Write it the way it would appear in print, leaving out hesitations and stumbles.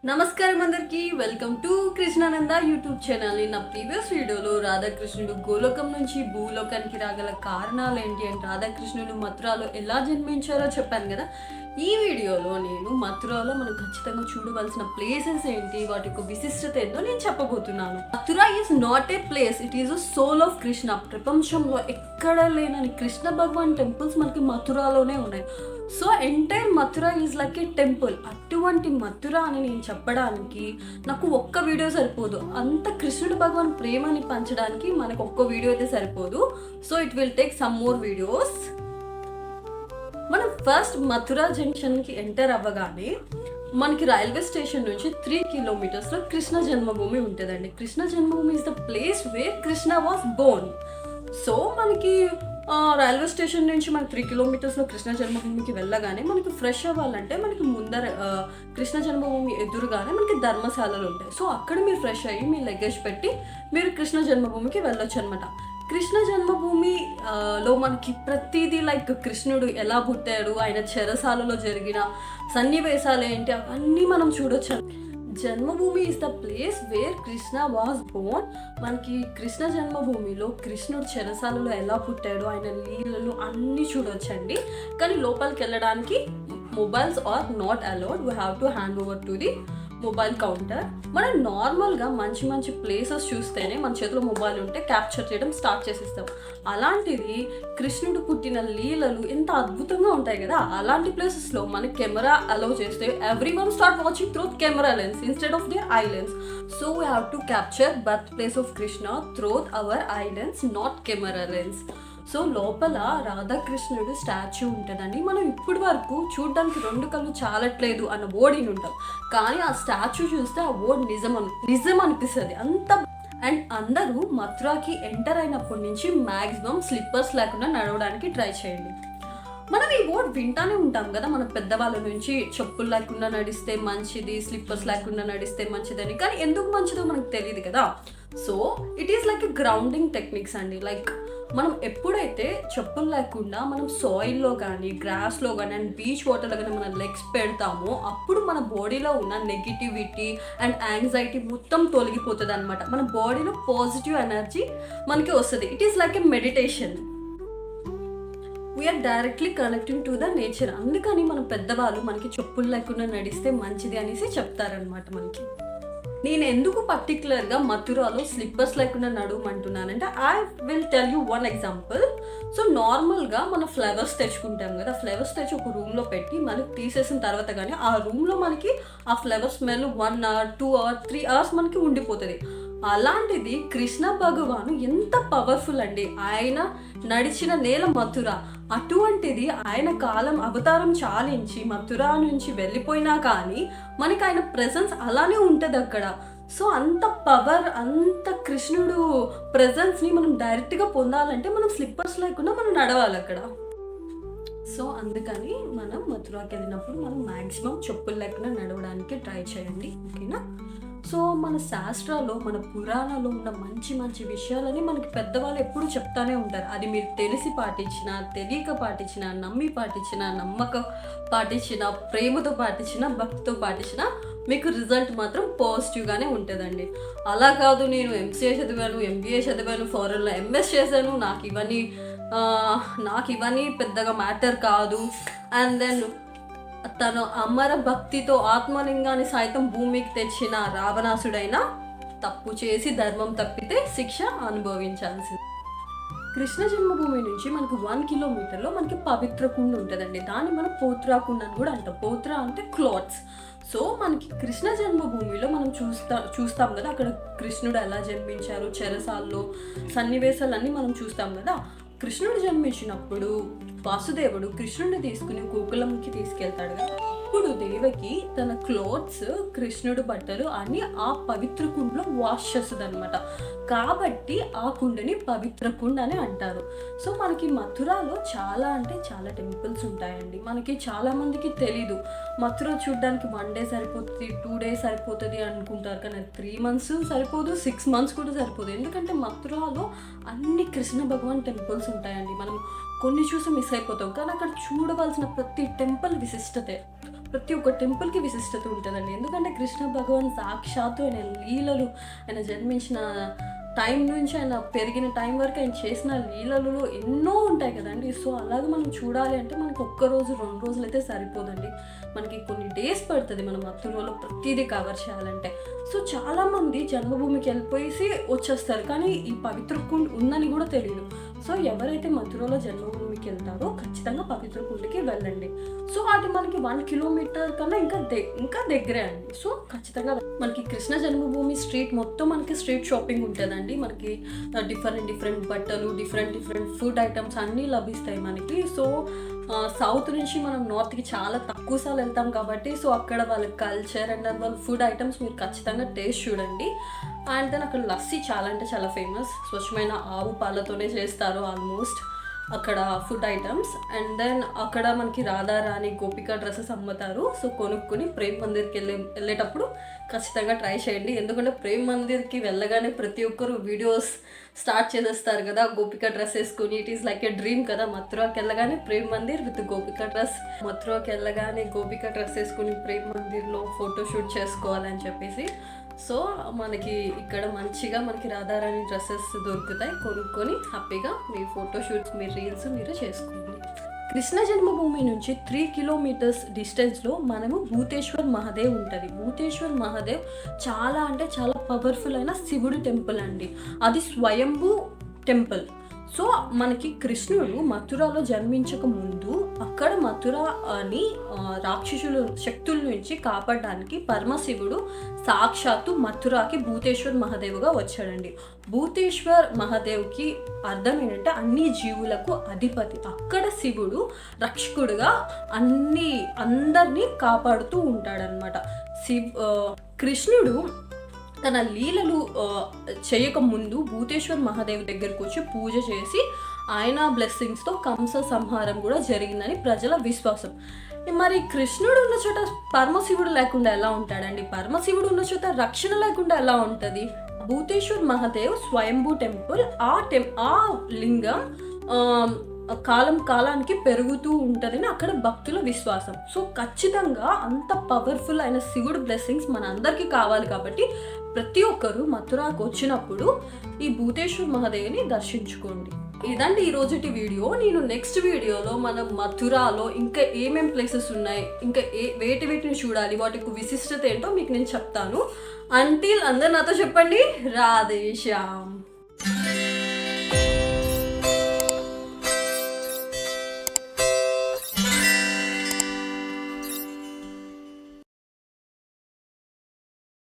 నమస్కారం అందరికి welcome to Krishnananda YouTube channel. నా ప్రీవియస్ వీడియోలో రాధాకృష్ణుడు గోలోకం నుంచి భూలోకానికి రాగల కారణాలు ఏంటి అంటే రాధాకృష్ణుడు మథురాలో ఎలా జన్మించారో చెప్పాను కదా. ఈ వీడియోలో నేను మథురాలో మనం ఖచ్చితంగా చూడవలసిన ప్లేసెస్ ఏంటి, వాటి యొక్క విశిష్టత ఏంటో నేను చెప్పబోతున్నాను. Mathura is not a place, it is a soul of Krishna. ప్రపంచంలో ఎక్కడ లేనని కృష్ణ భగవాన్ టెంపుల్స్ మనకి మథురాలోనే ఉన్నాయి. So entire Mathura is like a temple. అటువంటి మథురా అని నేను చెప్పడానికి నాకు ఒక్క వీడియో సరిపోదు. అంత కృష్ణుడు భగవాన్ ప్రేమని పంచడానికి మనకు ఒక్క వీడియో అయితే సరిపోదు. So it will take some more videos. మనం ఫస్ట్ మథురా జంక్షన్కి ఎంటర్ అవ్వగానే మనకి రైల్వే స్టేషన్ నుంచి 3 కిలోమీటర్స్లో కృష్ణ జన్మభూమి ఉంటుందండి. Krishna Janmabhoomi is the place where Krishna was born. So మనకి రైల్వే స్టేషన్ నుంచి మనకి 3 కిలోమీటర్స్లో కృష్ణ జన్మభూమికి వెళ్ళగానే మనకి ఫ్రెష్ అవ్వాలంటే మనకి ముందర కృష్ణ జన్మభూమి ఎదురుగానే మనకి ధర్మశాలలు ఉంటాయి. సో అక్కడ మీరు ఫ్రెష్ అయ్యి మీ లగేజ్ పెట్టి మీరు కృష్ణ జన్మభూమికి వెళ్ళొచ్చు అనమాట. కృష్ణ జన్మభూమిలో మనకి ప్రతిదీ లైక్ కృష్ణుడు ఎలా పుట్టాడు, ఆయన చెరసాలలో జరిగిన సన్నివేశాలు ఏంటి అవన్నీ మనం చూడొచ్చు. Janmabhoomi is the place where Krishna was born. మనకి కృష్ణ జన్మభూమిలో కృష్ణుడు చెరసాలలో ఎలా పుట్టాడు, ఆయన లీలలు అన్నీ చూడొచ్చండి. కానీ లోపలికి వెళ్ళడానికి mobiles are not allowed. We have to hand over to the mobile counter. మనం నార్మల్గా మంచి మంచి ప్లేసెస్ చూస్తేనే మన చేతిలో మొబైల్ ఉంటే క్యాప్చర్ చేయడం స్టార్ట్ చేసేస్తాం. అలాంటిది కృష్ణుడు పుట్టిన లీలలు ఎంత అద్భుతంగా ఉంటాయి కదా. అలాంటి ప్లేసెస్లో మన కెమెరా అలౌ చేస్తే every one start watching through camera lens instead of their eye lens. So we have to capture birth place of Krishna through our eye lens, not camera lens. So లోపల రాధాకృష్ణుడు స్టాచ్యూ ఉంటుందండి. మనం ఇప్పటి వరకు చూడడానికి 2 కళ్ళు చాలట్లేదు అన్న word ఉంటాం, కానీ ఆ స్టాచ్యూ చూస్తే ఆ వర్డ్ నిజం అనిపిస్తుంది అంత. అండ్ అందరూ మథురాకి ఎంటర్ అయినప్పటి నుంచి మ్యాక్సిమం స్లిప్పర్స్ లేకుండా నడవడానికి ట్రై చేయండి. మనం ఈ వర్డ్ వింటానే ఉంటాం కదా మన పెద్దవాళ్ళ నుంచి, చెప్పులు లేకుండా నడిస్తే మంచిది, స్లిప్పర్స్ లేకుండా నడిస్తే మంచిదని. కానీ ఎందుకు మంచిదో మనకు తెలియదు కదా. So it is like grounding techniques అండి. లైక్ మనం ఎప్పుడైతే చెప్పులు లేకుండా మనం సాయిల్లో కానీ గ్రాస్లో కానీ అండ్ బీచ్ వాటర్లో కానీ మన లెగ్స్ పెడతామో అప్పుడు మన బాడీలో ఉన్న నెగిటివిటీ అండ్ యాంగ్జైటీ మొత్తం తొలగిపోతుంది అనమాట. మన బాడీలో పాజిటివ్ ఎనర్జీ మనకి వస్తుంది. It is like a meditation. We are directly connecting to the nature. అందుకని మన పెద్దవాళ్ళు మనకి చెప్పులు లేకుండా నడిస్తే మంచిది అనేసి చెప్తారనమాట మనకి. నేను ఎందుకు పర్టికులర్గా మథురాలో స్లిప్పర్స్ లేకుండా నడవమంటున్నానంటే I will tell you one example. So నార్మల్గా మనం ఫ్లవర్స్ తెచ్చుకుంటాం కదా, ఫ్లవర్స్ తెచ్చి ఒక రూమ్లో పెట్టి మనకి తీసేసిన తర్వాత కానీ ఆ రూమ్లో మనకి ఆ flower smell 1 hour 2 hours 3 hours మనకి ఉండిపోతుంది. అలాంటిది కృష్ణ భగవాను ఎంత పవర్ఫుల్ అండి. ఆయన నడిచిన నేల మథుర. అటువంటిది ఆయన కాలం అవతారం చాలించి మథురా నుంచి వెళ్ళిపోయినా కానీ మనకి ఆయన ప్రెజెన్స్ అలానే ఉంటుంది అక్కడ. సో అంత పవర్, అంత కృష్ణుడు ప్రెజెన్స్ని మనం డైరెక్ట్గా పొందాలంటే మనం స్లిప్పర్స్ లేకుండా మనం నడవాలి అక్కడ. సో అందుకని మనం మథురాకి వెళ్ళినప్పుడు మనం మ్యాక్సిమం చెప్పులు లేకుండా నడవడానికి ట్రై చేయండి, ఓకేనా. సో మన శాస్త్రాల్లో మన పురాణాల్లో ఉన్న మంచి మంచి విషయాలని మనకి పెద్దవాళ్ళు ఎప్పుడూ చెప్తానే ఉంటారు. అది మీరు తెలిసి పాటించినా, తెలియక పాటించినా, నమ్మి పాటించినా, నమ్మకం పాటించినా, ప్రేమతో పాటించినా, భక్తితో పాటించినా మీకు రిజల్ట్ మాత్రం పాజిటివ్గానే ఉంటుందండి. అలా కాదు నేను ఎంసీఏ చదివాను, ఎంబీఏ చదివాను, ఫారెన్లో ఎంఎస్ చేశాను, నాకు ఇవన్నీ పెద్దగా మ్యాటర్ కాదు, అండ్ దెన్ తను అమర భక్తితో ఆత్మలింగాన్ని సైతం భూమికి తెచ్చిన రావణాసుడైనా తప్పు చేసి ధర్మం తప్పితే శిక్ష అనుభవించాల్సింది. కృష్ణ జన్మభూమి నుంచి మనకు 1 కిలోమీటర్లో మనకి పవిత్ర కుండ ఉంటుందండి. దాన్ని మనం పోత్రా కుండ అని కూడా అంటాం. పోత్రా అంటే క్లాత్స్. సో మనకి కృష్ణ జన్మభూమిలో మనం చూస్తాం కదా, అక్కడ కృష్ణుడు ఎలా జన్మించారు, చెరసాల్లో సన్నివేశాలన్నీ మనం చూస్తాం కదా. కృష్ణుడు జన్మించినప్పుడు వాసుదేవుడు కృష్ణుడిని తీసుకుని గోకులంకి తీసుకెళ్తాడు కదా. అప్పుడు దేవకి తన క్లోత్స్, కృష్ణుడు బట్టలు అన్ని ఆ పవిత్ర కుండలో వాష్ చేస్తుంది అనమాట. కాబట్టి ఆ కుండని పవిత్ర కుండ అని అంటారు. సో మనకి మథురాలో చాలా అంటే చాలా టెంపుల్స్ ఉంటాయండి. మనకి చాలా మందికి తెలీదు. మథుర చూడడానికి 1 day సరిపోతుంది, 2 days సరిపోతుంది అనుకుంటారు, కానీ 3 months సరిపోదు, 6 months కూడా సరిపోదు. ఎందుకంటే మథురాలో అన్ని కృష్ణ భగవాన్ టెంపుల్స్ ఉంటాయండి. మనం కొన్ని చూసి మిస్ అయిపోతాం, కానీ అక్కడ చూడవలసిన ప్రతి టెంపుల్ విశిష్టతే. ప్రతి ఒక్క టెంపుల్కి విశిష్టత ఉంటుందండి. ఎందుకంటే కృష్ణ భగవాన్ సాక్షాత్తు ఆయన లీలలు, ఆయన జన్మించిన టైం నుంచి ఆయన పెరిగిన టైం వరకు ఆయన చేసిన లీలలు ఎన్నో ఉంటాయి కదండి. సో అలాగే మనం చూడాలి అంటే మనకి ఒక్కరోజు 2 రోజులు అయితే సరిపోదండి, మనకి కొన్ని డేస్ పడుతుంది మనం మథురలో ప్రతిదీ కవర్ చేయాలంటే. సో చాలామంది జన్మభూమికి వెళ్ళిపోయేసి వచ్చేస్తారు, కానీ ఈ పవిత్ర కుండ్ ఉందని కూడా తెలియదు. సో ఎవరైతే మథురలో జన్మభూమికి వెళ్తారో ఖచ్చితంగా పవిత్ర కుండ్కి వెళ్ళండి. సో అది మనకి 1 కిలోమీటర్ కన్నా ఇంకా దగ్గరే అండి. సో ఖచ్చితంగా మనకి కృష్ణ జన్మభూమి స్ట్రీట్ మొత్తం మనకి స్ట్రీట్ షాపింగ్ ఉంటుందండి. మనకి డిఫరెంట్ బట్టలు, డిఫరెంట్ ఫుడ్ ఐటమ్స్ అన్నీ లభిస్తాయి మనకి. సో సౌత్ నుంచి మనం నార్త్కి చాలా తక్కువ సార్లు వెళ్తాం కాబట్టి సో అక్కడ వాళ్ళ కల్చర్ అండ్ వాళ్ళ ఫుడ్ ఐటమ్స్ మీరు ఖచ్చితంగా టేస్ట్ చూడండి. అండ్ దెన్ అక్కడ లస్సీ చాలా అంటే చాలా ఫేమస్, స్వచ్ఛమైన ఆవు పాలతోనే చేస్తారు ఆల్మోస్ట్ అక్కడ ఫుడ్ ఐటమ్స్. అండ్ దెన్ అక్కడ మనకి రాధారాణి గోపిక డ్రెస్సెస్ అమ్ముతారు. సో కొనుక్కొని ప్రేమ్ మందిర్కి వెళ్ళేటప్పుడు ఖచ్చితంగా ట్రై చేయండి. ఎందుకంటే ప్రేమ్ మందిర్కి వెళ్ళగానే ప్రతి ఒక్కరు వీడియోస్ స్టార్ట్ చేసేస్తారు కదా గోపిక డ్రెస్ వేసుకొని. It is like A dream కదా, మథురాకి వెళ్ళగానే Prem Mandir with Gopika dress, మథురాకి వెళ్ళగానే గోపిక డ్రెస్ వేసుకుని ప్రేమ్ మందిర్లో ఫోటోషూట్ చేసుకోవాలని చెప్పేసి. సో మనకి ఇక్కడ మంచిగా మనకి రాధారాణి డ్రెస్సెస్ దొరుకుతాయి, కొనుక్కొని హ్యాపీగా మీ ఫోటోషూట్స్, మీ రీల్స్ మీరు చేసుకోండి. కృష్ణ జన్మభూమి నుంచి 3 కిలోమీటర్స్ డిస్టెన్స్లో మనము భూతేశ్వర్ మహాదేవ్ ఉంటుంది. భూతేశ్వర్ మహాదేవ్ చాలా అంటే చాలా పవర్ఫుల్ అయిన శివుడి టెంపుల్ అండి. అది స్వయంభూ టెంపుల్. సో మనకి కృష్ణుడు మథురాలో జన్మించక ముందు అక్కడ మథుర అని రాక్షసుల శక్తుల నుంచి కాపాడడానికి పరమశివుడు సాక్షాత్తు మథురాకి భూతేశ్వర్ మహాదేవుగా వచ్చాడండి. భూతేశ్వర్ మహాదేవ్కి అర్థం ఏంటంటే అన్ని జీవులకు అధిపతి. అక్కడ శివుడు రక్షకుడుగా అందరినీ కాపాడుతూ ఉంటాడనమాట. కృష్ణుడు తన లీలలు చేయకముందు భూతేశ్వర్ మహాదేవ్ దగ్గరకు వచ్చి పూజ చేసి ఆయన బ్లెస్సింగ్స్తో కంస సంహారం కూడా జరిగిందని ప్రజల విశ్వాసం. మరి కృష్ణుడు ఉన్న చోట పరమశివుడు లేకుండా ఎలా ఉంటాడండి? పరమశివుడు ఉన్న చోట రక్షణ లేకుండా ఎలా ఉంటుంది? భూతేశ్వర్ మహాదేవ్ స్వయంభూ టెంపుల్. ఆ లింగం కాలానికి పెరుగుతూ ఉంటుందని అక్కడ భక్తుల విశ్వాసం. సో ఖచ్చితంగా అంత పవర్ఫుల్ అయిన శివుడు బ్లెస్సింగ్స్ మన అందరికీ కావాలి కాబట్టి ప్రతి ఒక్కరు మథురాకు వచ్చినప్పుడు ఈ భూతేశ్వర్ మహాదేవ్ని దర్శించుకోండి. ఇదండి ఈ రోజుటి వీడియో. నేను నెక్స్ట్ వీడియోలో మనం మథురాలో ఇంకా ఏమేం ప్లేసెస్ ఉన్నాయి, ఇంకా వేటిని చూడాలి, వాటికి విశిష్టత ఏంటో మీకు నేను చెప్తాను. అంటిల్ అందరు నాతో చెప్పండి, రాధేశ్యామ్.